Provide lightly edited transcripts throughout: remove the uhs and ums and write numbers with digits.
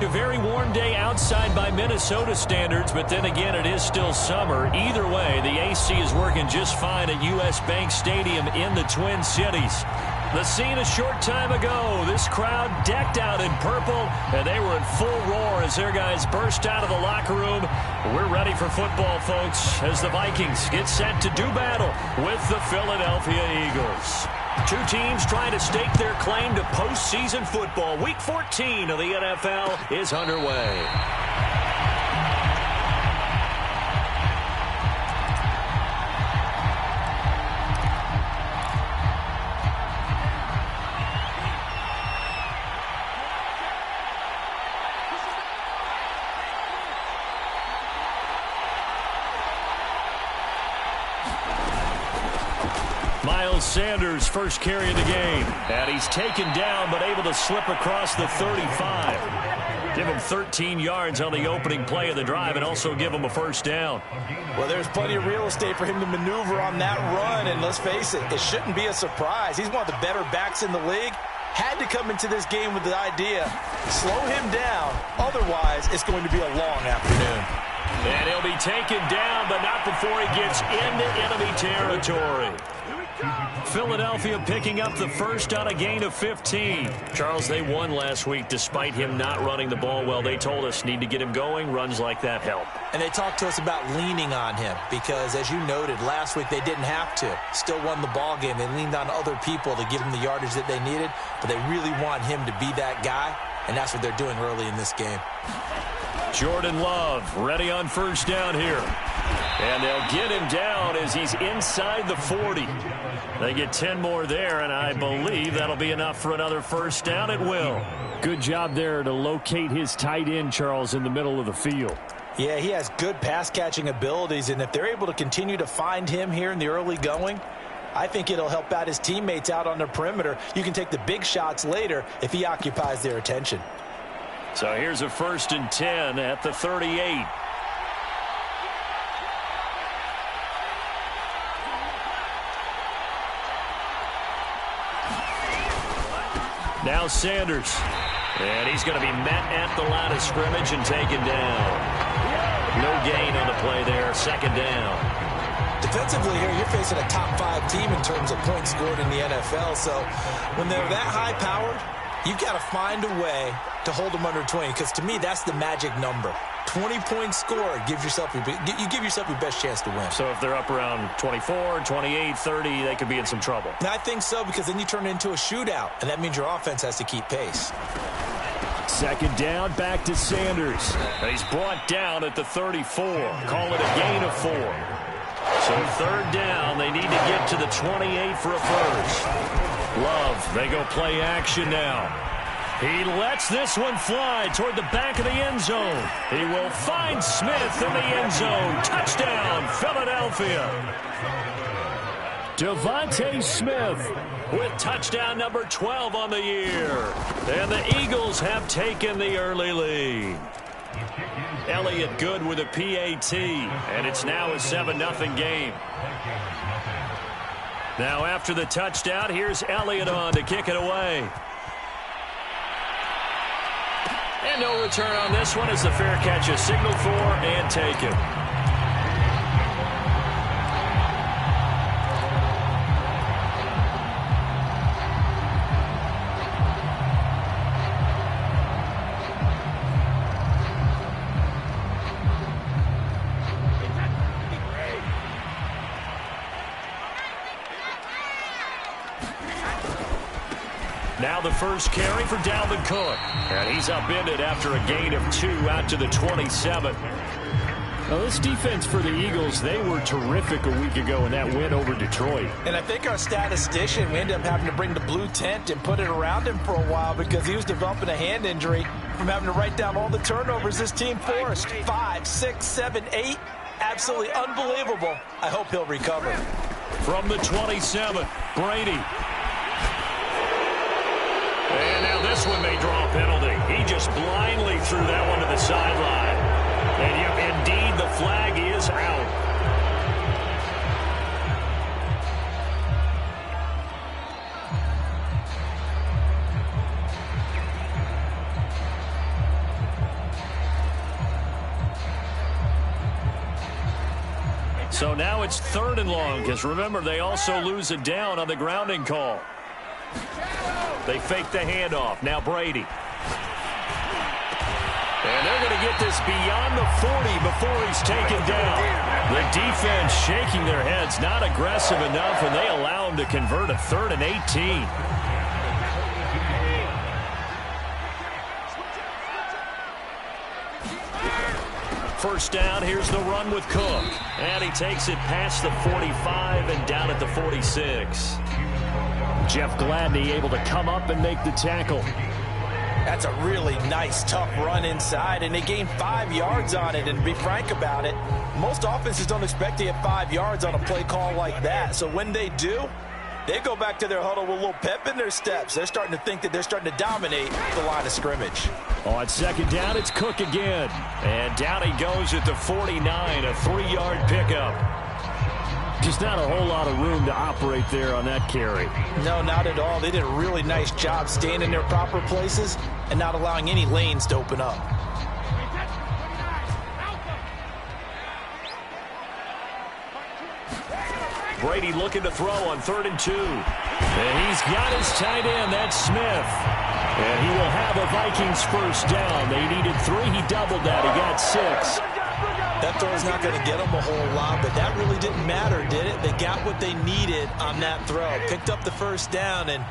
A very warm day outside by Minnesota standards, but then again, it is still summer. Either way, the AC is working just fine at U.S. Bank Stadium in the Twin Cities. The scene a short time ago, this crowd decked out in purple, and they were in full roar as their guys burst out of the locker room. We're ready for football, folks, as the Vikings get set to do battle with the Philadelphia Eagles. Two teams trying to stake their claim to postseason football. Week 14 of the NFL is underway. Sanders' first carry of the game. And he's taken down, but able to slip across the 35. Give him 13 yards on the opening play of the drive and also give him a first down. Well, there's plenty of real estate for him to maneuver on that run. And let's face it, it shouldn't be a surprise. He's one of the better backs in the league. Had to come into this game with the idea, slow him down. Otherwise, it's going to be a long afternoon. And he'll be taken down, but not before he gets into enemy territory. Philadelphia picking up the first on a gain of 15. Charles, they won last week despite him not running the ball well. They told us need to get him going. Runs like that help. And they talked to us about leaning on him because, as you noted, last week they didn't have to. Still won the ball game. They leaned on other people to give him the yardage that they needed, but they really want him to be that guy, and that's what they're doing early in this game. Jordan Love ready on first down here. And they'll get him down as he's inside the 40. They get 10 more there, and I believe that'll be enough for another first down. It will. Good job there to locate his tight end, Charles, in the middle of the field. Yeah, he has good pass-catching abilities, and if they're able to continue to find him here in the early going, I think it'll help out his teammates out on the perimeter. You can take the big shots later if he occupies their attention. So here's a 1st and 10 at the 38. Now Sanders. And he's going to be met at the line of scrimmage and taken down. No gain on the play there. 2nd down. Defensively here, you're facing a top 5 team in terms of points scored in the NFL. So when they're that high-powered, you've got to find a way to hold them under 20, because to me, that's the magic number. 20 points scored, you give yourself your best chance to win. So if they're up around 24, 28, 30, they could be in some trouble. And I think so, because then you turn it into a shootout, and that means your offense has to keep pace. 2nd down, back to Sanders. And he's brought down at the 34. Call it a gain of 4. So 3rd down, they need to get to the 28 for a first. Love, they go play action now. He lets this one fly toward the back of the end zone. He will find Smith in the end zone. Touchdown, Philadelphia. Devontae Smith with touchdown number 12 on the year. And the Eagles have taken the early lead. Elliott good with a PAT, and it's now a 7-0 game. Now after the touchdown, here's Elliott on to kick it away. And no return on this one as the fair catch is signaled for and taken. Now the first carry for Dalvin Cook. And he's upended after a gain of 2 out to the 27. Now this defense for the Eagles, they were terrific a week ago in that win over Detroit. And I think our statistician, we ended up having to bring the blue tent and put it around him for a while because he was developing a hand injury from having to write down all the turnovers this team forced. 5, 6, 7, 8. Absolutely unbelievable. I hope he'll recover. From the 27, Brady. And now this one may draw a penalty. He just blindly threw that one to the sideline. And yep, indeed, the flag is out. So now it's 3rd and long, because remember, they also lose a down on the grounding call. They fake the handoff. Now Brady. And they're going to get this beyond the 40 before he's taken down. The defense shaking their heads, not aggressive enough, and they allow him to convert a 3rd and 18. First down, here's the run with Cook. And he takes it past the 45 and down at the 46. Jeff Gladney able to come up and make the tackle. That's a really nice, tough run inside, and they gained 5 yards on it. And to be frank about it, most offenses don't expect to get 5 yards on a play call like that. So when they do, they go back to their huddle with a little pep in their steps. They're starting to think that they're starting to dominate the line of scrimmage. On 2nd down, it's Cook again. And down he goes at the 49, a 3-yard pickup. Just not a whole lot of room to operate there on that carry. No, not at all. They did a really nice job staying in their proper places and not allowing any lanes to open up. Brady looking to throw on 3rd and 2. And he's got his tight end. That's Smith. And he will have a Vikings first down. They needed 3. He doubled that. He got 6. That throw is not going to get them a whole lot, but that really didn't matter, did it? They got what they needed on that throw. Picked up the first down, and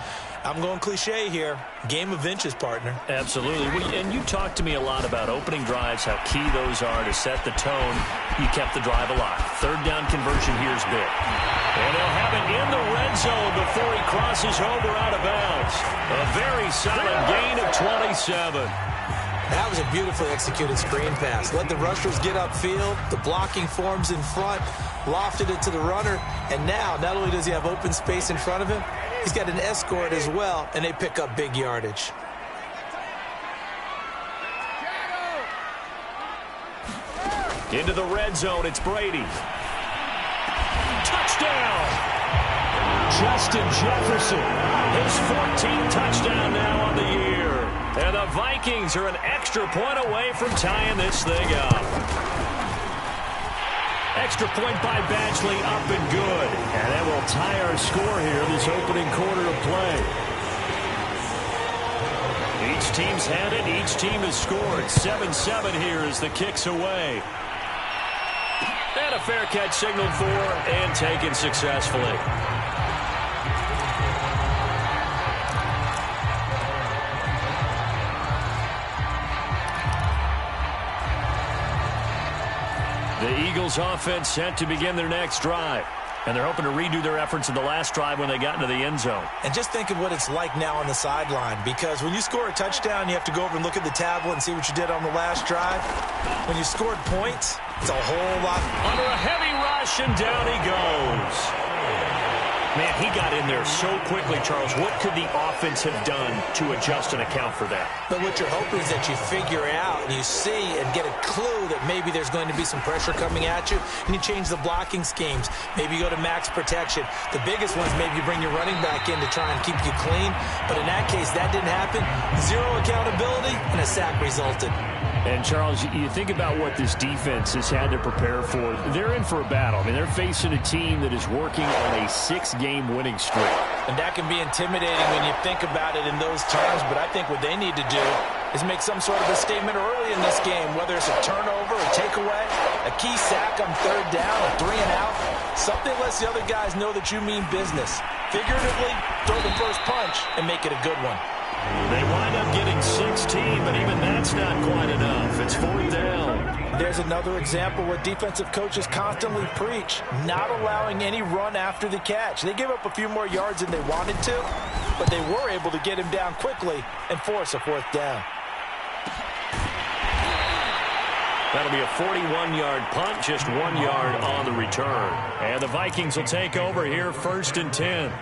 I'm going cliche here. Game of inches, partner. Absolutely. And you talked to me a lot about opening drives, how key those are to set the tone. You kept the drive alive. 3rd down conversion here is big. And they'll have it in the red zone before he crosses over out of bounds. A very solid gain of 27. That was a beautifully executed screen pass. Let the rushers get upfield. The blocking forms in front. Lofted it to the runner. And now, not only does he have open space in front of him, he's got an escort as well, and they pick up big yardage. Into the red zone, it's Brady. Touchdown! Justin Jefferson, his 14th touchdown now on the year. And the Vikings are an extra point away from tying this thing up. Extra point by Badgley, up and good. And that will tie our score here this opening quarter of play. Each team's had it. Each team has scored. 7-7 here as the kick's away. And a fair catch signaled for and taken successfully. The Eagles offense set to begin their next drive. And they're hoping to redo their efforts in the last drive when they got into the end zone. And just think of what it's like now on the sideline, because when you score a touchdown, you have to go over and look at the tablet and see what you did on the last drive. When you scored points, it's a whole lot. Under a heavy rush, and down he goes. Man, he got in there so quickly, Charles. What could the offense have done to adjust and account for that? But what you're hoping is that you figure out and you see and get a clue that maybe there's going to be some pressure coming at you, and you change the blocking schemes. Maybe you go to max protection. The biggest ones, maybe you bring your running back in to try and keep you clean. But in that case, that didn't happen. 0 accountability, and a sack resulted. And, Charles, you think about what this defense has had to prepare for. They're in for a battle. I mean, they're facing a team that is working on a 6-game winning streak. And that can be intimidating when you think about it in those terms, but I think what they need to do is make some sort of a statement early in this game, whether it's a turnover, a takeaway, a key sack on 3rd down, a 3 and out. Something lets the other guys know that you mean business. Figuratively, throw the first punch and make it a good one. They wind up getting 16, but even that's not quite enough. It's 4th down. There's another example what defensive coaches constantly preach, not allowing any run after the catch. They give up a few more yards than they wanted to, but they were able to get him down quickly and force a 4th down. That'll be a 41-yard punt, just 1 yard on the return. And the Vikings will take over here, 1st and 10.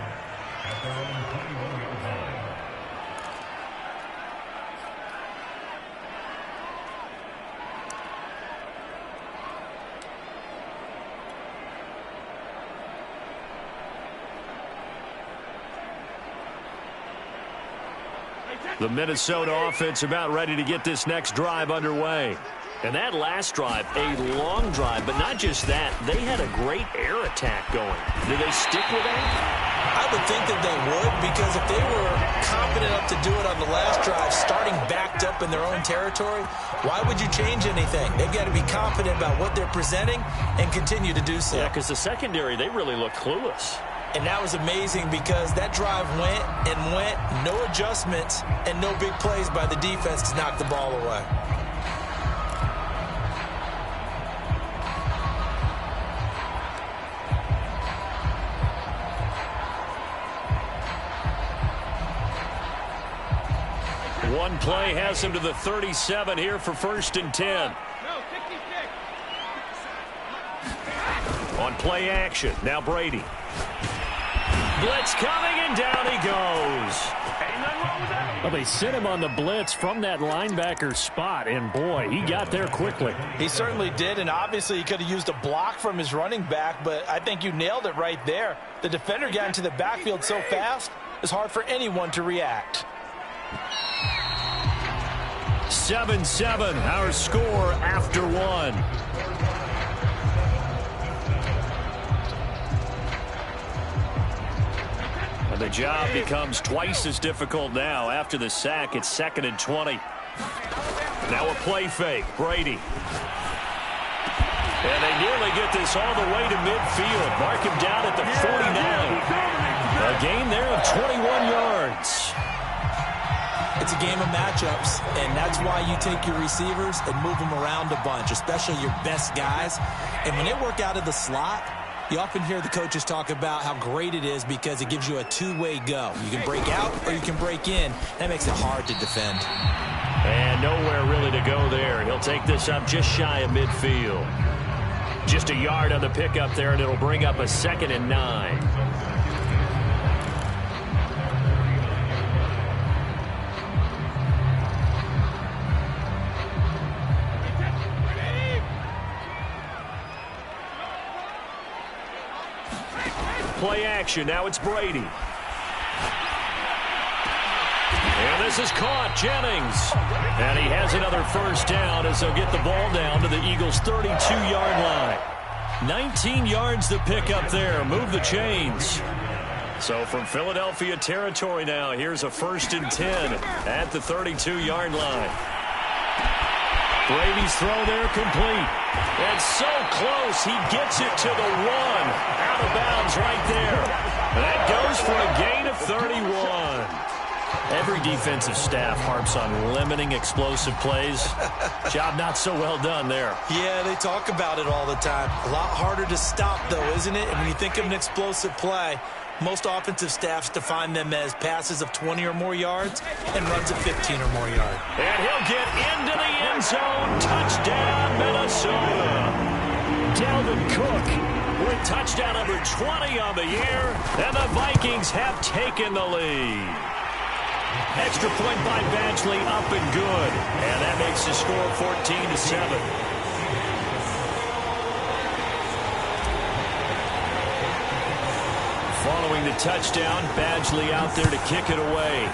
The Minnesota offense about ready to get this next drive underway. And that last drive, a long drive, but not just that. They had a great air attack going. Do they stick with that? I would think that they would, because if they were confident enough to do it on the last drive, starting backed up in their own territory, why would you change anything? They've got to be confident about what they're presenting and continue to do so. Yeah, because the secondary, they really look clueless. And that was amazing because that drive went and went, no adjustments, and no big plays by the defense to knock the ball away. One play has him to the 37 here for 1st and 10. On play action, now Brady. Blitz coming, and down he goes. Well, they sent him on the blitz from that linebacker spot, and boy, he got there quickly. He certainly did, and obviously he could have used a block from his running back, but I think you nailed it right there. The defender got into the backfield so fast, it's hard for anyone to react. 7-7, our score after one. And the job becomes twice as difficult now. After the sack, it's 2nd and 20. Now a play fake, Brady. And they nearly get this all the way to midfield. Mark him down at the 49. A gain there of 21 yards. It's a game of matchups, and that's why you take your receivers and move them around a bunch, especially your best guys. And when they work out of the slot, you often hear the coaches talk about how great it is because it gives you a two-way go. You can break out or you can break in. That makes it hard to defend. And nowhere really to go there. He'll take this up just shy of midfield. Just a yard on the pickup there, and it'll bring up a 2nd and 9. Play action. Now it's Brady. And this is caught. Jennings. And he has another first down as they'll get the ball down to the Eagles' 32-yard line. 19 yards to pick up there. Move the chains. So from Philadelphia territory now, here's a 1st and 10 at the 32-yard line. Brady's throw there complete. And so close, he gets it to the 1. Out of bounds right there. That goes for a gain of 31. Every defensive staff harps on limiting explosive plays. Job not so well done there. Yeah, they talk about it all the time. A lot harder to stop, though, isn't it? And when you think of an explosive play, most offensive staffs define them as passes of 20 or more yards and runs of 15 or more yards. And he'll get into the end zone. Touchdown, Minnesota. Dalvin Cook with touchdown number 20 on the year. And the Vikings have taken the lead. Extra point by Badgley, up and good. And that makes the score 14-7. Following the touchdown, Badgley out there to kick it away.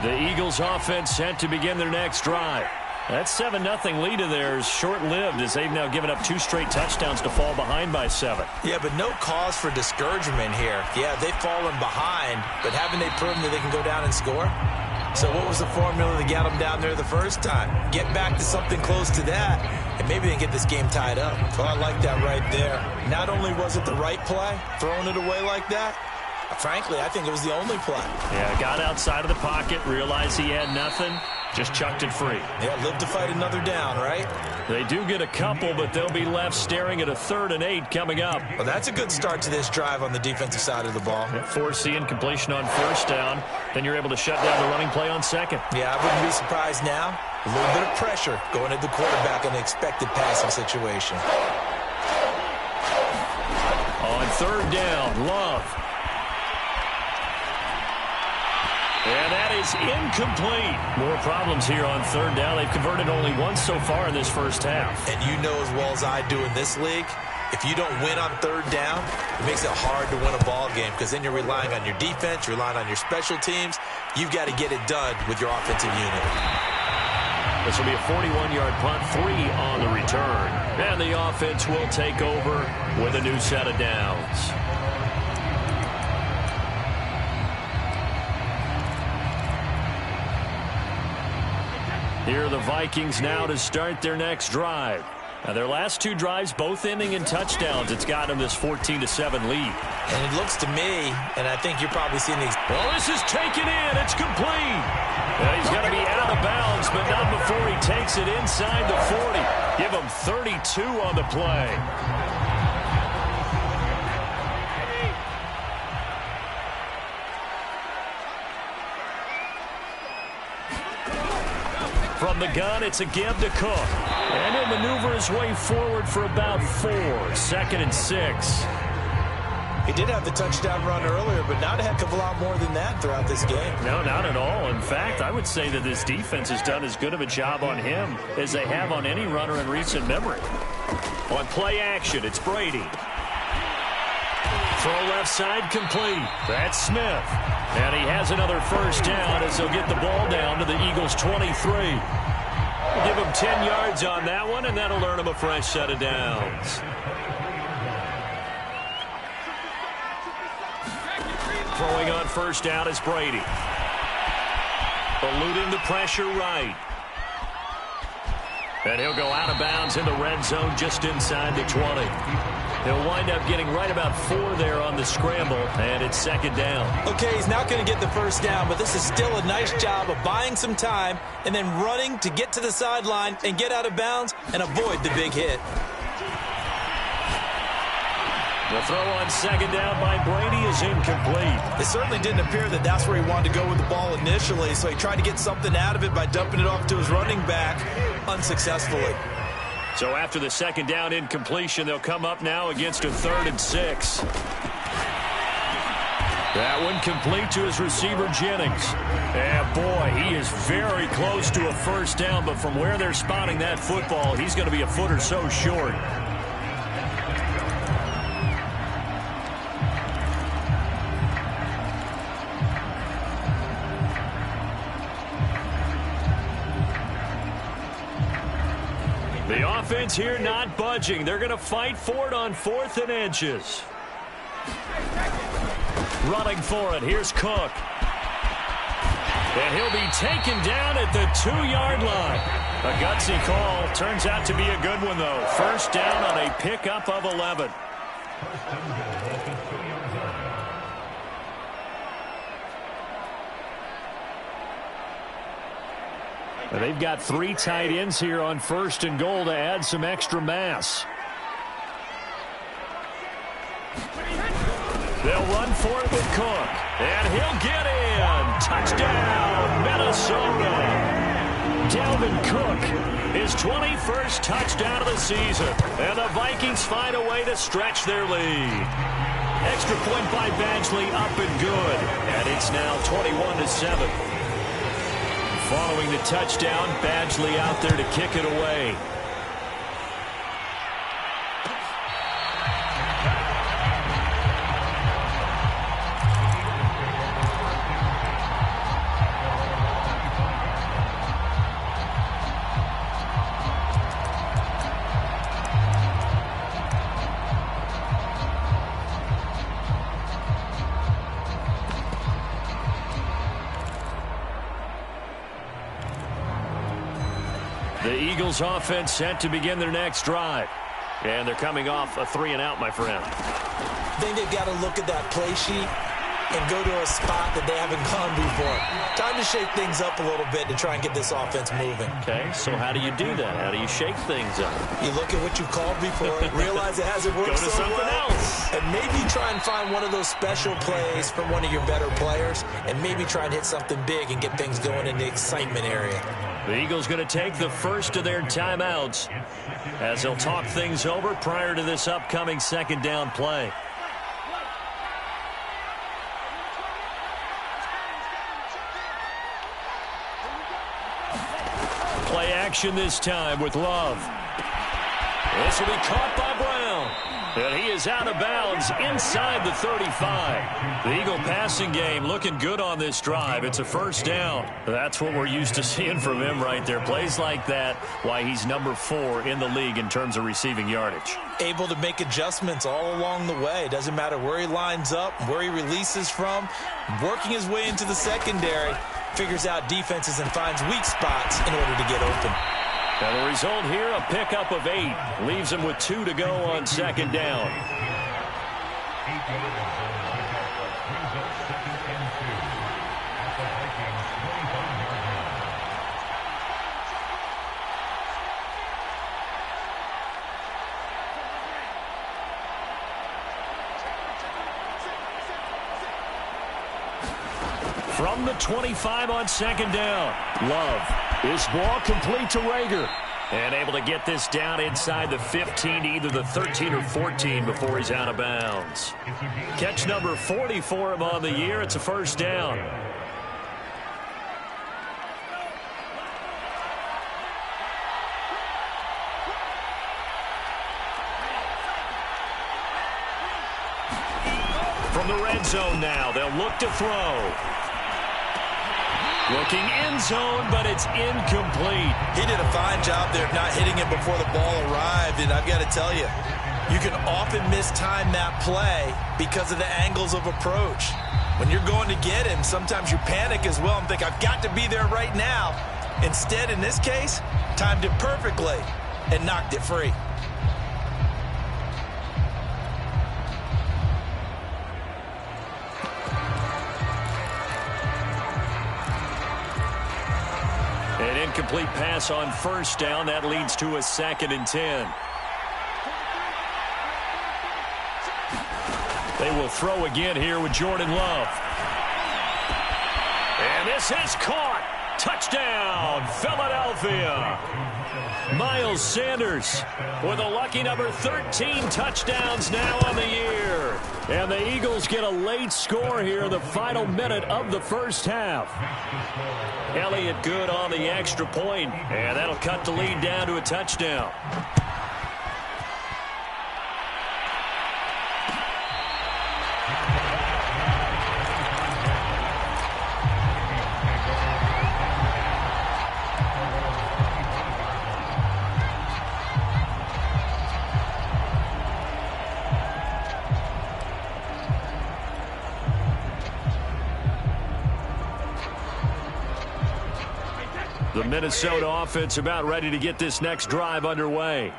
The Eagles offense set to begin their next drive. That 7-0 lead of theirs short-lived as they've now given up 2 straight touchdowns to fall behind by 7. Yeah, but no cause for discouragement here. Yeah, they've fallen behind, but haven't they proven that they can go down and score? So what was the formula that got them down there the first time? Get back to something close to that, and maybe they can get this game tied up. Well, I like that right there. Not only was it the right play, throwing it away like that, frankly, I think it was the only play. Yeah, got outside of the pocket, realized he had nothing, just chucked it free. Yeah, live to fight another down, right? They do get a couple, but they'll be left staring at a 3rd and 8 coming up. Well, that's a good start to this drive on the defensive side of the ball. Forcing completion on 1st down. Then you're able to shut down the running play on 2nd. Yeah, I wouldn't be surprised now. A little bit of pressure going at the quarterback in an expected passing situation. On 3rd down. Love. And that is incomplete. More problems here on 3rd down. They've converted only once so far in this first half. And you know as well as I do in this league, if you don't win on 3rd down, it makes it hard to win a ball game because then you're relying on your defense, you're relying on your special teams. You've got to get it done with your offensive unit. This will be a 41-yard punt, 3 on the return. And the offense will take over with a new set of downs. Here are the Vikings now to start their next drive. Now, their last 2 drives, both ending in touchdowns. It's got them this 14-7 lead. And it looks to me, and I think you're probably seeing these. Well, this is taken in. It's complete. Well, he's going to be out of bounds, but not before he takes it inside the 40. Give him 32 on the play. From the gun, it's a give to Cook. And he'll maneuver his way forward for about 4. 2nd and 6. He did have the touchdown run earlier, but not a heck of a lot more than that throughout this game. No, not at all. In fact, I would say that this defense has done as good of a job on him as they have on any runner in recent memory. On play action, it's Brady. Throw left side complete. That's Smith. And he has another 1st down as he'll get the ball down to the Eagles' 23. Give him 10 yards on that one, and that'll earn him a fresh set of downs. Throwing on 1st down is Brady. Eluding the pressure right. And he'll go out of bounds in the red zone just inside the 20. He'll wind up getting right about 4 there on the scramble, and it's 2nd down. Okay, he's not going to get the 1st down, but this is still a nice job of buying some time and then running to get to the sideline and get out of bounds and avoid the big hit. The throw on 2nd down by Brady is incomplete. It certainly didn't appear that that's where he wanted to go with the ball initially, so he tried to get something out of it by dumping it off to his running back unsuccessfully. So after the 2nd down incompletion, they'll come up now against a 3rd and 6. That one complete to his receiver, Jennings. And boy, he is very close to a 1st down, but from where they're spotting that football, he's going to be a foot or so short. The offense here not budging. They're going to fight for it on 4th and inches. Running for it. Here's Cook. And he'll be taken down at the 2-yard line. A gutsy call. Turns out to be a good one, though. 1st down on a pickup of 11. And they've got 3 tight ends here on 1st and goal to add some extra mass. They'll run for it with Cook. And he'll get in. Touchdown, Minnesota. Dalvin Cook, his 21st touchdown of the season. And the Vikings find a way to stretch their lead. Extra point by Badgley up and good. And it's now 21-7. Following the touchdown, Badgley out there to kick it away. The Eagles offense set to begin their next drive. And they're coming off a 3-and-out, my friend. I think they've got to look at that play sheet and go to a spot that they haven't gone before. Time to shake things up a little bit to try and get this offense moving. Okay, so how do you do that? How do you shake things up? You look at what you've called before, realize it hasn't worked Go to so something well, else. and maybe try and find one of those special plays from one of your better players, and maybe try and hit something big and get things going in the excitement area. The Eagles going to take the first of their timeouts as they'll talk things over prior to this upcoming 2nd down play. Play action this time with Love. This will be caught by Brown. And he is out of bounds inside the 35. The Eagle passing game looking good on this drive. It's a first down. That's what we're used to seeing from him right there. Plays like that, why he's number 4 in the league in terms of receiving yardage. Able to make adjustments all along the way. Doesn't matter where he lines up, where he releases from. Working his way into the secondary. Figures out defenses and finds weak spots in order to get open. Now the result here, a pickup of 8. Leaves him with 2 to go on second down. From the 25 on second down, Love. This ball complete to Rager. And able to get this down inside the 15 to either the 13 or 14 before he's out of bounds. Catch number 40 for him on the year. It's a first down. From the red zone now, they'll look to throw. Looking end zone, but it's incomplete. He did a fine job there of not hitting it before the ball arrived, and I've got to tell you, you can often mistime that play because of the angles of approach. When you're going to get him, sometimes you panic as well and think, I've got to be there right now. Instead, in this case, timed it perfectly and knocked it free. An incomplete pass on first down. That leads to a 2nd and 10. They will throw again here with Jordan Love. And this is caught. Touchdown, Philadelphia. Miles Sanders with a lucky number 13 touchdowns now on the year. And the Eagles get a late score here in the final minute of the first half. Elliott good on the extra point, and that'll cut the lead down to a touchdown. The Minnesota offense about ready to get this next drive underway.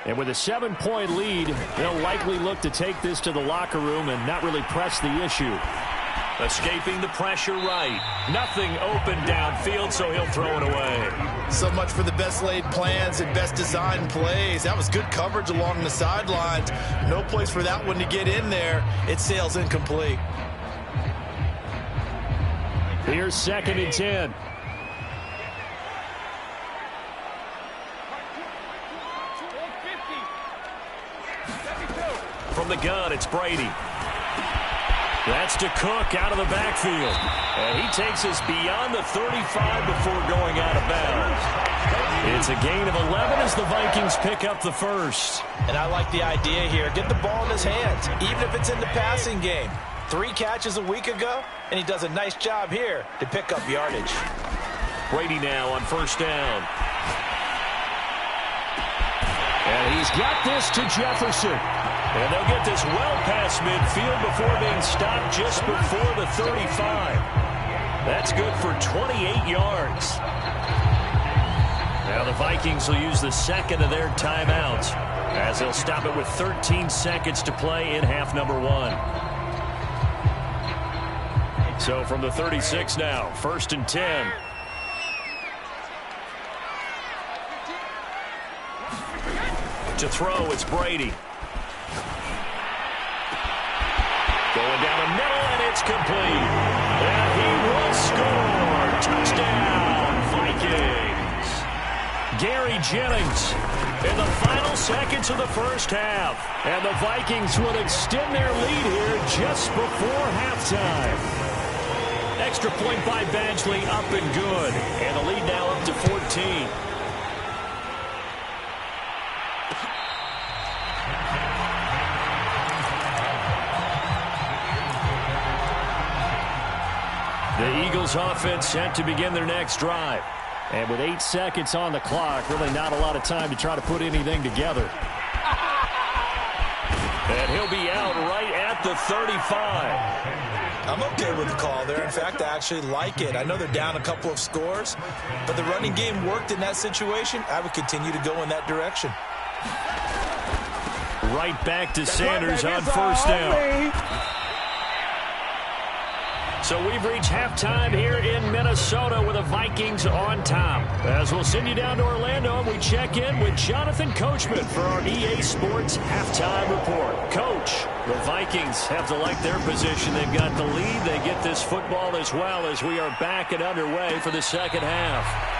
And with a 7-point lead, they'll likely look to take this to the locker room and not really press the issue. Escaping the pressure right. Nothing open downfield, so he'll throw it away. So much for the best laid plans and best designed plays. That was good coverage along the sidelines. No place for that one to get in there. It sails incomplete. Here's 2nd and 10. From the gun, it's Brady. That's to Cook out of the backfield. And he takes us beyond the 35 before going out of bounds. It's a gain of 11 as the Vikings pick up the first. And I like the idea here. Get the ball in his hands, even if it's in the passing game. 3 catches a week ago, and he does a nice job here to pick up yardage. Brady now on first down. And he's got this to Jefferson. And they'll get this well past midfield before being stopped just before the 35. That's good for 28 yards. Now the Vikings will use the second of their timeouts as they'll stop it with 13 seconds to play in half number 1. So from the 36 now, 1st and 10. To throw, it's Brady. Going down the middle, and it's complete. And he will score. Touchdown, Vikings. Gary Jennings in the final seconds of the first half. And the Vikings will extend their lead here just before halftime. Extra point by Badgley, up and good. And the lead now up to 14. The Eagles offense set to begin their next drive. And with 8 seconds on the clock, really not a lot of time to try to put anything together. And he'll be out right at the 35. I'm okay with the call there. In fact, I actually like it. I know they're down a couple of scores, but the running game worked in that situation. I would continue to go in that direction. Right back to Sanders on first down. So we've reached halftime here in Minnesota with the Vikings on top. As we'll send you down to Orlando, and we check in with Jonathan Coachman for our EA Sports Halftime Report. Coach, the Vikings have to like their position. They've got the lead. They get this football as well as we are back and underway for the second half.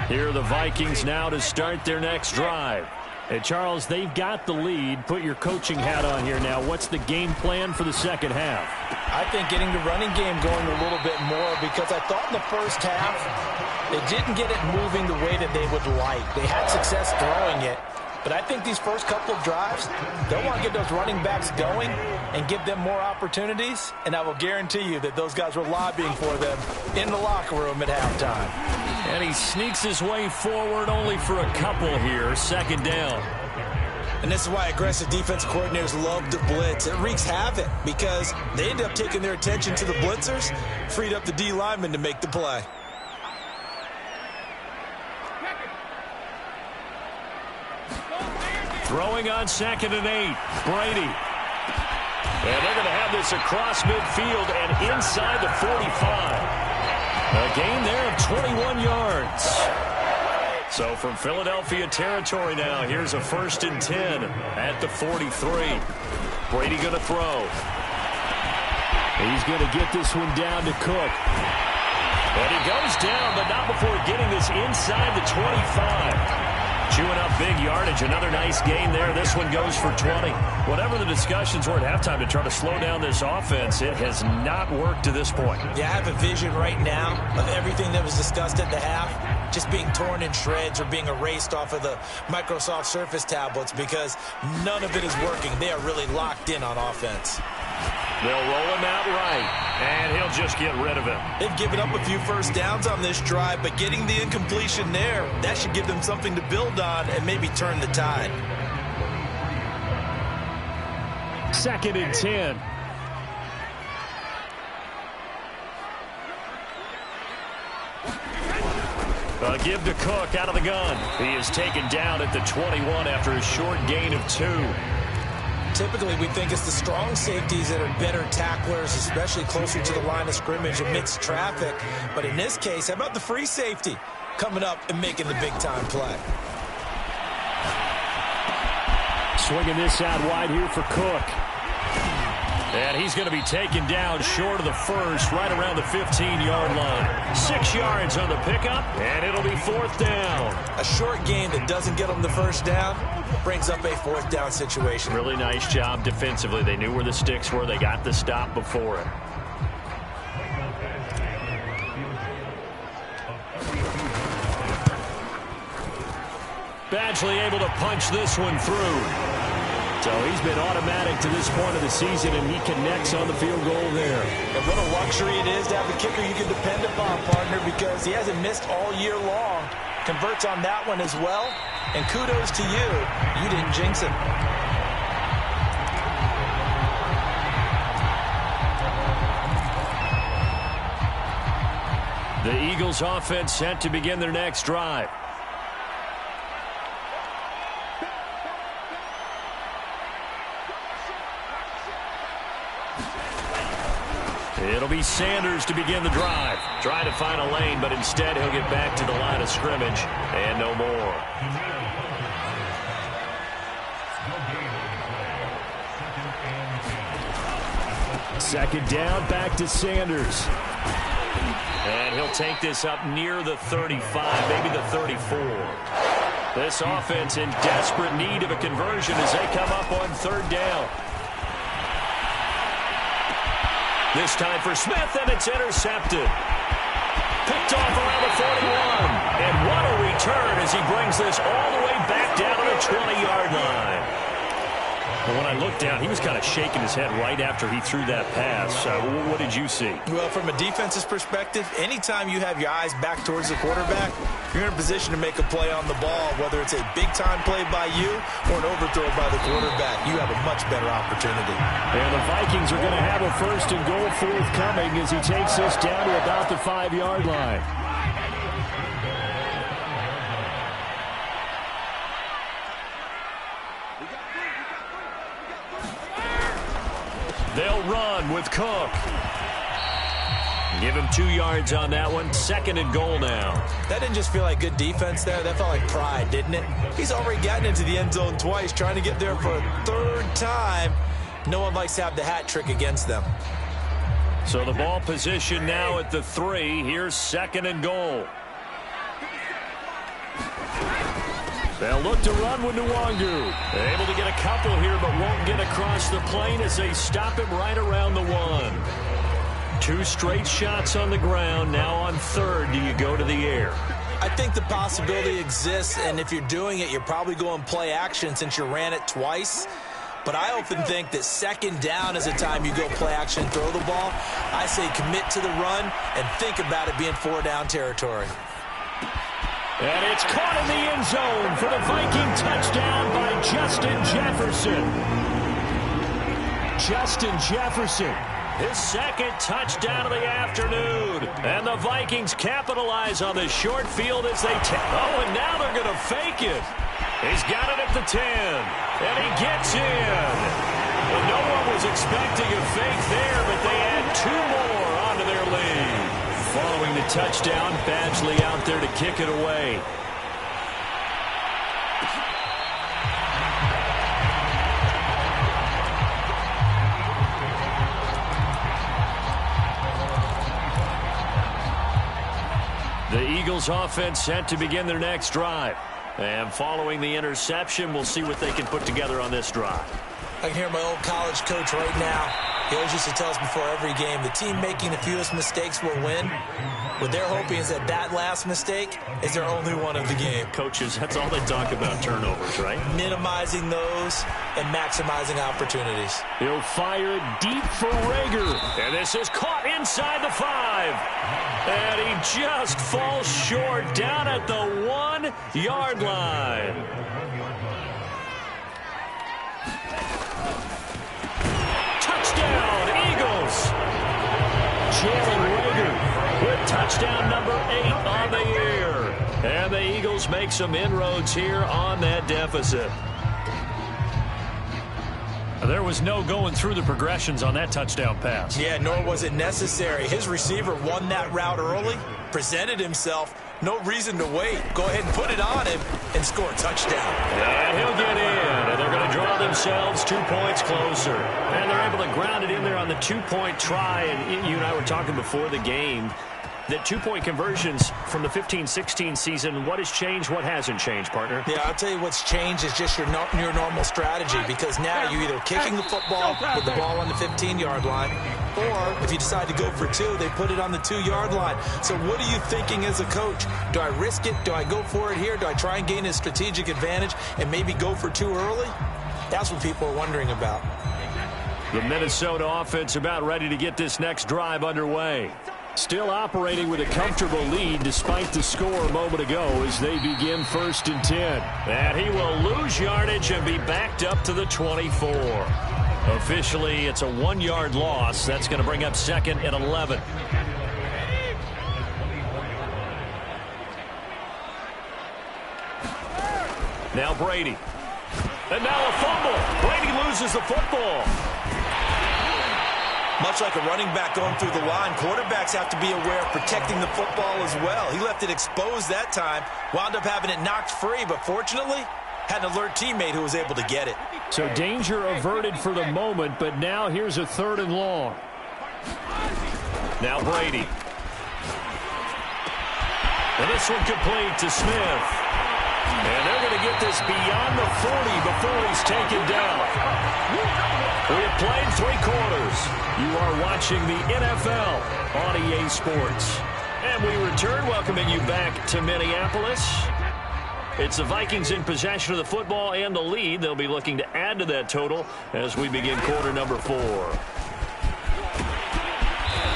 Here are the Vikings now to start their next drive. And Charles, they've got the lead. Put your coaching hat on here now. What's the game plan for the second half? I think getting the running game going a little bit more, because I thought in the first half they didn't get it moving the way that they would like. They had success throwing it, but I think these first couple of drives, they'll want to get those running backs going and give them more opportunities, and I will guarantee you that those guys were lobbying for them in the locker room at halftime. And he sneaks his way forward only for a couple here. Second down. And this is why aggressive defense coordinators love to blitz. It wreaks havoc because they end up taking their attention to the blitzers, freed up the D lineman to make the play. Throwing on 2nd and 8. Brady. And they're going to have this across midfield and inside the 45. A gain there of 21 yards. So from Philadelphia territory now, here's a 1st and 10 at the 43. Brady going to throw. He's going to get this one down to Cook. And he goes down, but not before getting this inside the 25. Chewing up big yardage. Another nice gain there. This one goes for 20. Whatever the discussions were at halftime to try to slow down this offense, it has not worked to this point. Yeah, I have a vision right now of everything that was discussed at the half just being torn in shreds or being erased off of the Microsoft Surface tablets because none of it is working. They are really locked in on offense. They'll roll him out right, and he'll just get rid of him. They've given up a few first downs on this drive, but getting the incompletion there, that should give them something to build on and maybe turn the tide. 2nd and 10. A give to Cook out of the gun. He is taken down at the 21 after a short gain of 2. Typically, we think it's the strong safeties that are better tacklers, especially closer to the line of scrimmage amidst traffic. But in this case, how about the free safety coming up and making the big-time play? Swinging this out wide here for Cook. And he's going to be taken down short of the first, right around the 15-yard line. 6 yards on the pickup, and it'll be 4th down. A short gain that doesn't get them the first down brings up a 4th down situation. Really nice job defensively. They knew where the sticks were. They got the stop before it. Badgley able to punch this one through. So he's been automatic to this point of the season, and he connects on the field goal there. And what a luxury it is to have a kicker you can depend upon, partner, because he hasn't missed all year long. Converts on that one as well. And kudos to you. You didn't jinx it. The Eagles offense set to begin their next drive. It'll be Sanders to begin the drive. Trying to find a lane, but instead he'll get back to the line of scrimmage and no more. Second down, back to Sanders. And he'll take this up near the 35, maybe the 34. This offense in desperate need of a conversion as they come up on 3rd down. This time for Smith, and it's intercepted. Picked off around the 41. And what a return as he brings this all the way back down to the 20-yard line. But when I looked down, he was kind of shaking his head right after he threw that pass. What did you see? Well, from a defense's perspective, anytime you have your eyes back towards the quarterback, you're in a position to make a play on the ball, whether it's a big-time play by you or an overthrow by the quarterback. You have a much better opportunity. And the Vikings are going to have a first and goal forthcoming as he takes this down to about the 5-yard line. They'll run with Cook. Give him 2 yards on that one. Second and goal now. That didn't just feel like good defense there. That felt like pride, didn't it? He's already gotten into the end zone twice, trying to get there for a third time. No one likes to have the hat trick against them. So the ball position now at the 3. Here's second and goal. They'll look to run with Nwangu. Able to get a couple here, but won't get across the plane as they stop him right around the 1. 2 straight shots on the ground. Now on third, do you go to the air? I think the possibility exists, and if you're doing it, you're probably going play action since you ran it twice. But I often think that second down is the time you go play action and throw the ball. I say commit to the run and think about it being 4-down territory. And it's caught in the end zone for the Viking touchdown by Justin Jefferson. Justin Jefferson. His second touchdown of the afternoon. And the Vikings capitalize on the short field as they and now they're going to fake it. He's got it at the 10. And he gets in. Well, no one was expecting a fake there, but they add 2 more onto their lead. Following the touchdown, Badgley out there to kick it away. The Eagles offense set to begin their next drive. And following the interception, we'll see what they can put together on this drive. I can hear my old college coach right now. He always used to tell us before every game, the team making the fewest mistakes will win. What they're hoping is that that last mistake is their only one of the game. Coaches, that's all they talk about, turnovers, right? Minimizing those and maximizing opportunities. He'll fire it deep for Rager. And this is caught inside the 5. And he just falls short down at the 1-yard line. Touchdown, Eagles. Jalen Rager with touchdown number 8 on the year. And the Eagles make some inroads here on that deficit. There was no going through the progressions on that touchdown pass. Yeah, nor was it necessary. His receiver won that route early, presented himself. No reason to wait. Go ahead and put it on him and score a touchdown. And he'll get in, and they're going to draw themselves 2 points closer. And they're able to ground it in there on the 2-point try. And you and I were talking before the game that 2-point conversions from the 15-16 season, what has changed, what hasn't changed, partner? Yeah, I'll tell you what's changed is just your normal strategy, because now you're either kicking the football with the ball on the 15-yard line, or if you decide to go for 2, they put it on the 2-yard line. So what are you thinking as a coach? Do I risk it? Do I go for it here? Do I try and gain a strategic advantage and maybe go for 2 early? That's what people are wondering about. The Minnesota offense about ready to get this next drive underway. Still operating with a comfortable lead despite the score a moment ago as they begin 1st and 10. And he will lose yardage and be backed up to the 24. Officially, it's a 1-yard loss. That's going to bring up 2nd and 11. Now Brady. And now a fumble. Brady loses the football. Much like a running back going through the line, quarterbacks have to be aware of protecting the football as well. He left it exposed that time, wound up having it knocked free, but fortunately, had an alert teammate who was able to get it. So danger averted for the moment, but now here's a 3rd and long. Now Brady. And this one complete to Smith. And they're going to get this beyond the 40 before he's taken down. We have played 3 quarters. You are watching the NFL on EA Sports. And we return, welcoming you back to Minneapolis. It's the Vikings in possession of the football and the lead. They'll be looking to add to that total as we begin quarter number 4.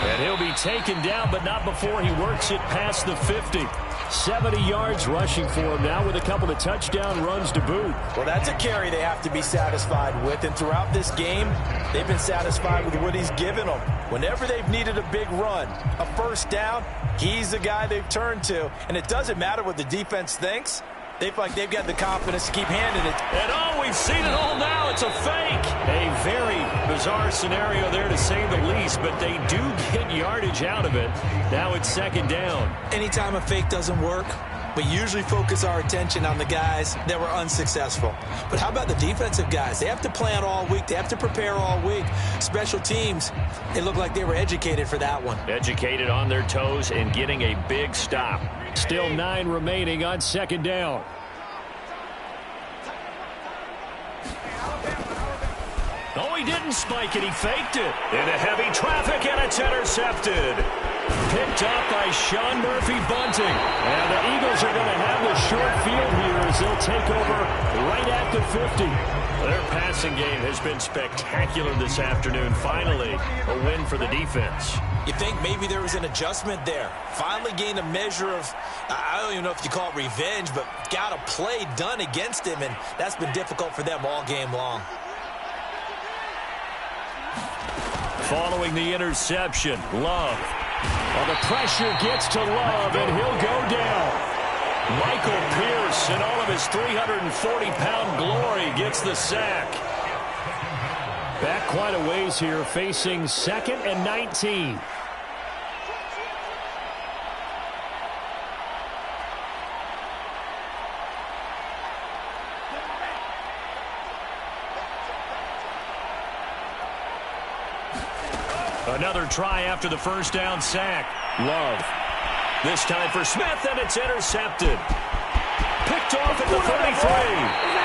And he'll be taken down, but not before he works it past the 50. 70 yards rushing for him now with a couple of touchdown runs to boot. Well, that's a carry they have to be satisfied with. And throughout this game, they've been satisfied with what he's given them. Whenever they've needed a big run, a first down, he's the guy they've turned to. And it doesn't matter what the defense thinks. They feel like they've got the confidence to keep handing it. And oh, we've seen it all now. It's a fake. A very bizarre scenario there to say the least, but they do get yardage out of it. Now it's second down. Anytime a fake doesn't work, we usually focus our attention on the guys that were unsuccessful. But how about the defensive guys? They have to plan all week. They have to prepare all week. Special teams, it looked like they were educated for that one. Educated on their toes and getting a big stop. Still 9 remaining on second down. Oh, he didn't spike it. He faked it. Into heavy traffic, and it's intercepted. Picked up by Sean Murphy-Bunting. And the Eagles are going to have the short field here as they'll take over right at the 50. Their passing game has been spectacular this afternoon. Finally, a win for the defense. You think maybe there was an adjustment there. Finally gained a measure of, I don't even know if you call it revenge, but got a play done against him, and that's been difficult for them all game long. Following the interception, Love. Well, the pressure gets to Love, and he'll go down. Michael Pierce, in all of his 340-pound glory, gets the sack. Back quite a ways here, facing 2nd and 19. Another try after the first down sack. Love. This time for Smith, and it's intercepted. Picked off at the 33.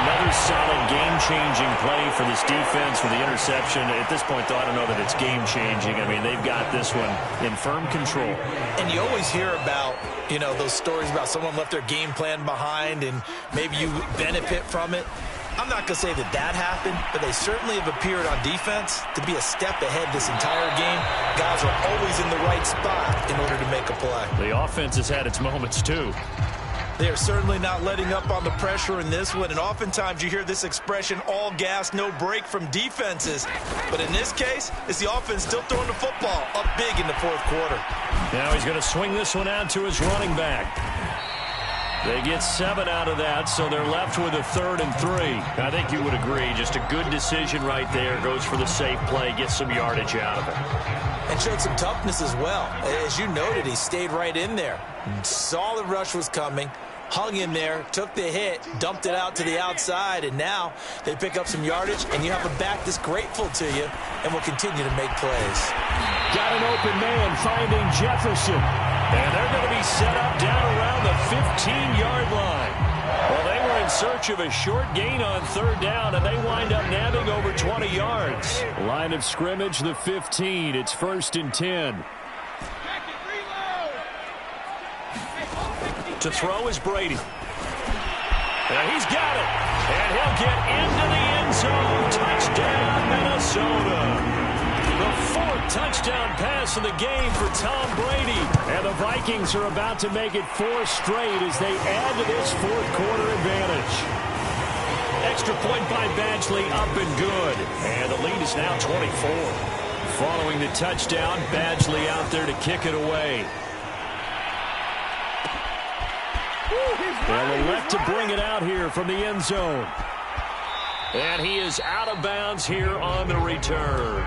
Another solid game-changing play for this defense with the interception. At this point, though, I don't know that it's game-changing. I mean, they've got this one in firm control. And you always hear about, you know, those stories about someone left their game plan behind and maybe you benefit from it. I'm not going to say that that happened, but they certainly have appeared on defense to be a step ahead this entire game. Guys are always in the right spot in order to make a play. The offense has had its moments, too. They are certainly not letting up on the pressure in this one, and oftentimes you hear this expression, all gas, no break from defenses. But in this case, it's the offense still throwing the football up big in the 4th quarter. Now he's going to swing this one out to his running back. They get 7 out of that, so they're left with a 3rd and 3. I think you would agree. Just a good decision right there. Goes for the safe play, gets some yardage out of it. And showed some toughness as well. As you noted, he stayed right in there. Saw the rush was coming, hung in there, took the hit, dumped it out to the outside, and now they pick up some yardage, and you have a back that's grateful to you and will continue to make plays. Got an open man finding Jefferson. And they're going to be set up down around the 15-yard line. Well, they were in search of a short gain on 3rd down, and they wind up nabbing over 20 yards. Line of scrimmage, the 15. It's 1st and 10. To throw is Brady. And he's got it. And he'll get into the end zone. Touchdown, Minnesota. The 4th touchdown pass of the game for Tom Brady. And the Vikings are about to make it 4 straight as they add to this 4th quarter advantage. Extra point by Badgley, up and good. And the lead is now 24. Following the touchdown, Badgley out there to kick it away. They'll elect to bring it out here from the end zone. And he is out of bounds here on the return.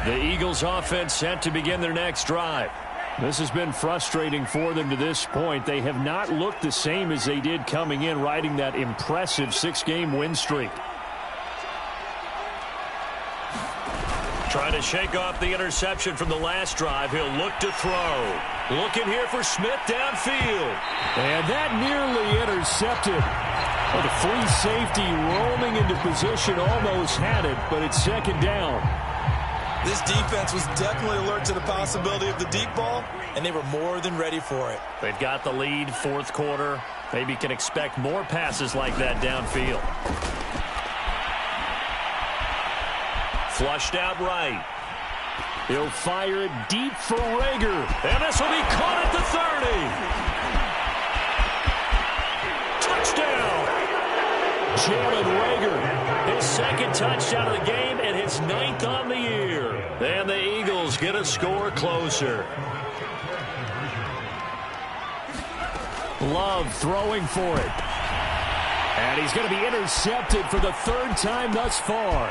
The Eagles offense set to begin their next drive. This has been frustrating for them to this point. They have not looked the same as they did coming in, riding that impressive 6-game win streak. Trying to shake off the interception from the last drive. He'll look to throw. Looking here for Smith downfield. And that nearly intercepted. Well, the free safety roaming into position almost had it, but it's second down. This defense was definitely alert to the possibility of the deep ball, and they were more than ready for it. They've got the lead, fourth quarter. Maybe can expect more passes like that downfield. Flushed out right. He'll fire it deep for Rager. And this will be caught at the 30. Touchdown! Jalen Rager. His second touchdown of the game and his 9th on the year. And the Eagles get a score closer. Love throwing for it. And he's going to be intercepted for the third time thus far.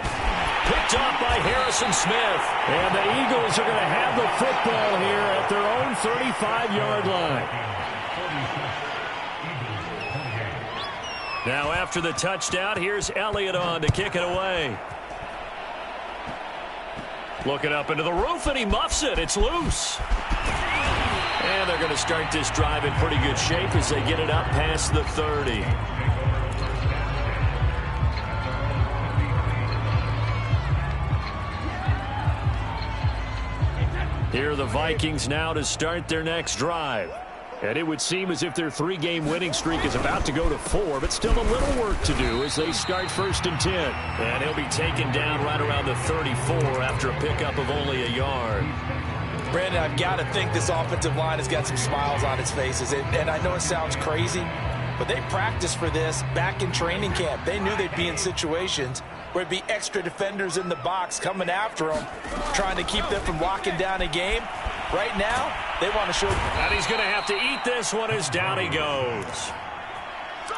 Picked off by Harrison Smith. And the Eagles are going to have the football here at their own 35-yard line. Now after the touchdown, here's Elliott on to kick it away. Looking up into the roof, and he muffs it. It's loose. And they're going to start this drive in pretty good shape as they get it up past the 30. Here are the Vikings now to start their next drive. And it would seem as if their 3-game winning streak is about to go to 4, but still a little work to do as they start first and 10. And he'll be taken down right around the 34 after a pickup of only a yard. Brandon, I've got to think this offensive line has got some smiles on its faces. And I know it sounds crazy, but they practiced for this back in training camp. They knew they'd be in situations where it'd be extra defenders in the box coming after them, trying to keep them from locking down a game. Right now, they want to show. And he's going to have to eat this one as down he goes.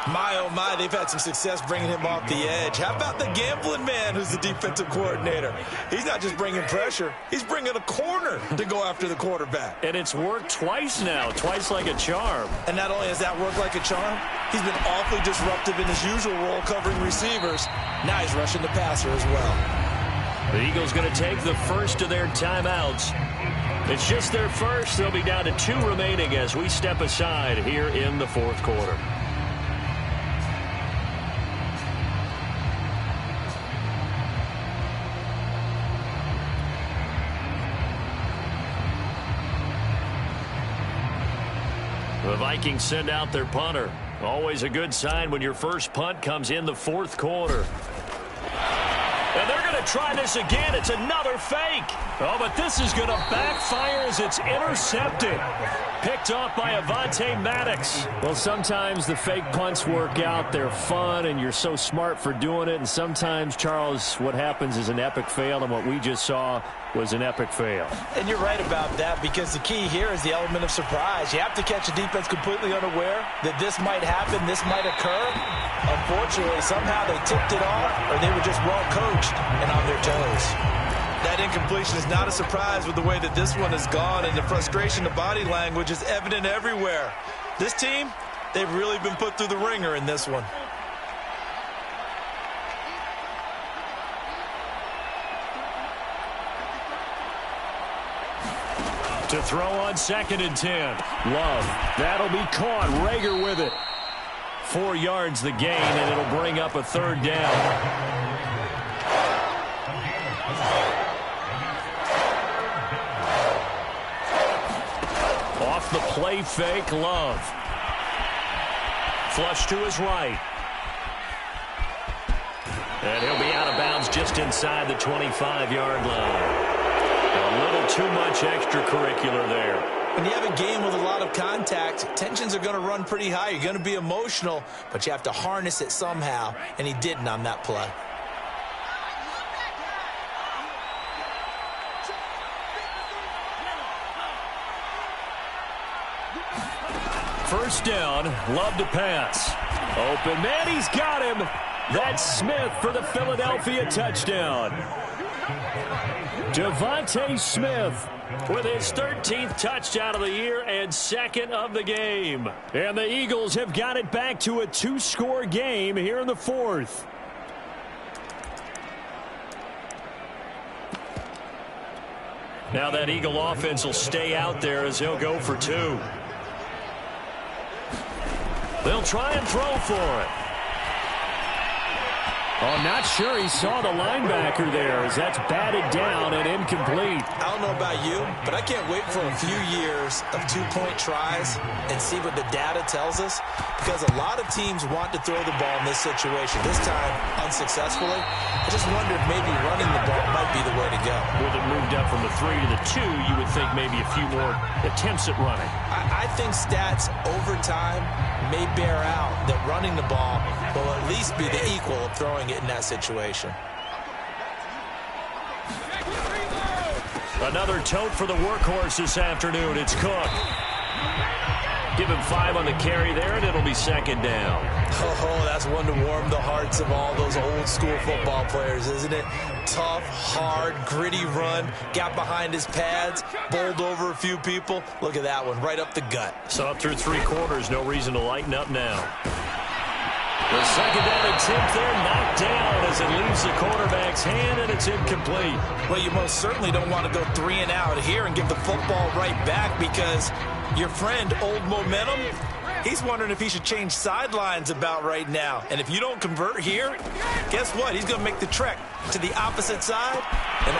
My, oh my, they've had some success bringing him off the edge. How about the gambling man who's the defensive coordinator? He's not just bringing pressure. He's bringing a corner to go after the quarterback. And it's worked twice now, twice like a charm. And not only has that worked like a charm, he's been awfully disruptive in his usual role covering receivers. Now he's rushing the passer as well. The Eagles going to take the first of their timeouts. It's just their first. They'll be down to 2 remaining as we step aside here in the fourth quarter. The Vikings send out their punter. Always a good sign when your first punt comes in the fourth quarter. And they're going to try this again. It's another fake. Oh, but this is going to backfire as it's intercepted. Picked off by Madd22. Well, sometimes the fake punts work out. They're fun, and you're so smart for doing it. And sometimes, Charles, what happens is an epic fail, and what we just saw was an epic fail. And you're right about that, because the key here is the element of surprise. You have to catch a defense completely unaware that this might happen, this might occur. Unfortunately, somehow they tipped it off, or they were just well coached and on their toes. That incompletion is not a surprise with the way that this one has gone, and the frustration, the body language is evident everywhere. This team, they've really been put through the ringer in this one. To throw on 2nd and 10. Love. That'll be caught. Rager with it. 4 yards the gain, and it'll bring up a 3rd down. Off the play fake, Love. Flush to his right. And he'll be out of bounds just inside the 25-yard line. A little too much extracurricular there. When you have a game with a lot of contact, tensions are going to run pretty high. You're going to be emotional, but you have to harness it somehow, and he didn't on that play. First down, Love to pass. Open man, he's got him. That's Smith for the Philadelphia touchdown. Devontae Smith with his 13th touchdown of the year and 2nd of the game. And the Eagles have got it back to a 2-score game here in the 4th. Now that Eagle offense will stay out there as he'll go for 2. They'll try and throw for it. Oh, not sure he saw the linebacker there as that's batted down and incomplete. I don't know about you, but I can't wait for a few years of 2-point tries and see what the data tells us, because a lot of teams want to throw the ball in this situation. This time, unsuccessfully. I just wondered maybe running the ball might be the way to go. With it moved up from the 3 to the 2, you would think maybe a few more attempts at running. I think stats over time may bear out that running the ball will at least be the equal of throwing it in that situation. Another tote for the workhorse this afternoon. It's Cook. Give him 5 on the carry there, and it'll be 2nd down. Oh, that's one to warm the hearts of all those old-school football players, isn't it? Tough, hard, gritty run. Got behind his pads, bowled over a few people. Look at that one, right up the gut. So up through 3 quarters, no reason to lighten up now. The 2nd down attempt there knocked down as it leaves the quarterback's hand, and it's incomplete. Well, you most certainly don't want to go 3 and out here and give the football right back, because your friend, Old Momentum, he's wondering if he should change sidelines about right now. And if you don't convert here, guess what? He's going to make the trek to the opposite side. And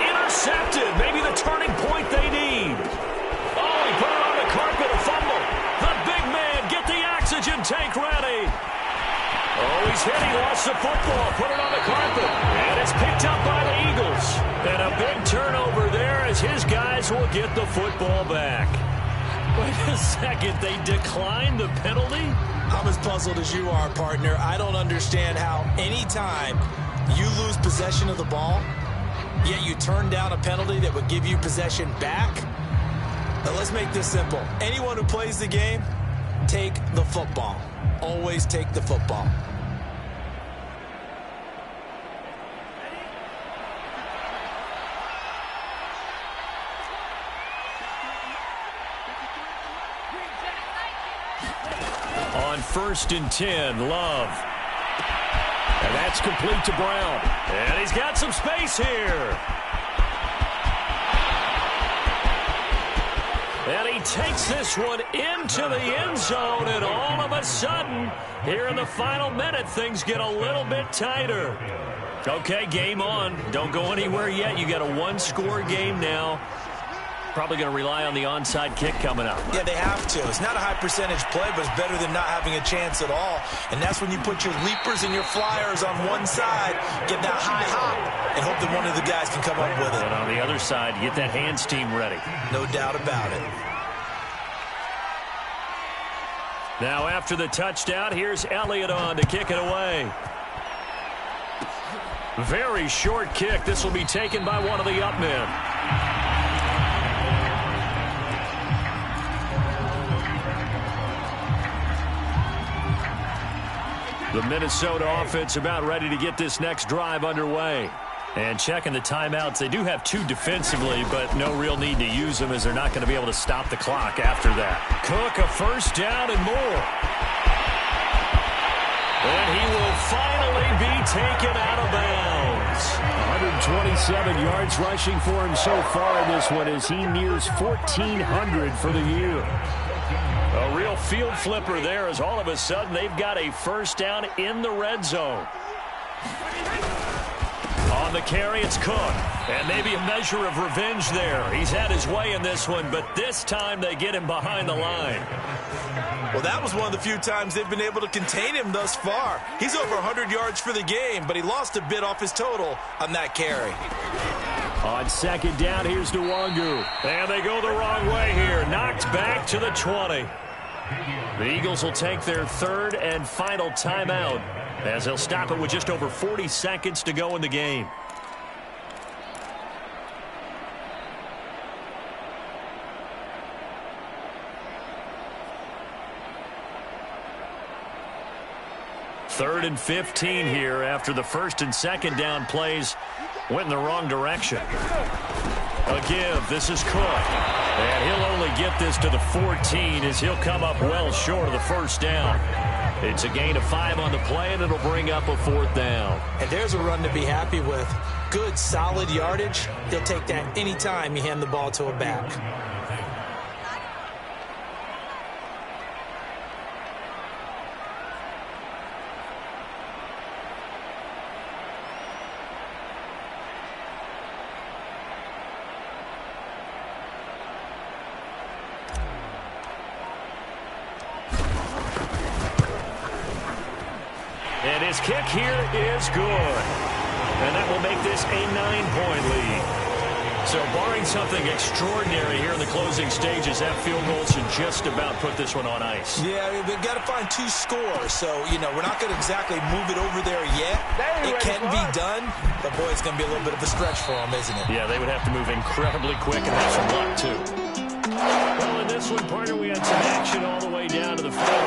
intercepted. Maybe the turning point they need. Oh, he put it on the carpet, a fumble. The big man, get the oxygen tank ready. Oh, he's hit. He lost the football. Put it on the carpet. And it's picked up by the Eagles. And a big turnover there as his guys will get the football back. Wait a second. They declined the penalty? I'm as puzzled as you are, partner. I don't understand how anytime you lose possession of the ball, yet you turn down a penalty that would give you possession back. Now, let's make this simple. Anyone who plays the game, take the football. Always take the football. On 1st and 10, Love. And that's complete to Brown. And he's got some space here. And he takes this one into the end zone, and all of a sudden, here in the final minute, things get a little bit tighter. Okay, game on. Don't go anywhere yet. You got a 1-score game now. Probably going to rely on the onside kick coming up. Yeah, they have to. It's not a high percentage play, but it's better than not having a chance at all. And that's when you put your leapers and your flyers on one side, get that high hop, and hope that one of the guys can come up with it. And on the other side, get that hands team ready. No doubt about it. Now after the touchdown, here's Elliott on to kick it away. Very short kick. This will be taken by one of the up men. The Minnesota offense about ready to get this next drive underway. And checking the timeouts, they do have 2 defensively, but no real need to use them as they're not going to be able to stop the clock after that. Cook, a 1st down and more. And he will finally be taken out of bounds. 127 yards rushing for him so far in this one as he nears 1,400 for the year. A real field flipper there as all of a sudden they've got a 1st down in the red zone. On the carry, it's Cook. And maybe a measure of revenge there. He's had his way in this one, but this time they get him behind the line. Well, that was one of the few times they've been able to contain him thus far. He's over 100 yards for the game, but he lost a bit off his total on that carry. On 2nd down, here's Nwangu. And they go the wrong way here. Knocked back to the 20. The Eagles will take their 3rd and final timeout as they'll stop it with just over 40 seconds to go in the game. Third and 15 here after the 1st and 2nd down plays went in the wrong direction. A give. This is Cook. And he'll only get this to the 14 as he'll come up well short of the 1st down. It's a gain of 5 on the play, and it'll bring up a 4th down. And there's a run to be happy with. good, solid yardage, he'll take that anytime you hand the ball to a back. And his kick here is good. And that will make this a 9-point lead. So barring something extraordinary here in the closing stages, that field goal should just about put this one on ice. Yeah, we've got to find 2 scores. So, we're not going to exactly move it over there yet. It can be done, but boy, it's going to be a little bit of a stretch for them, isn't it? Yeah, they would have to move incredibly quick and have some luck, too. Well, in this one, partner, we had some action all the way down to the final.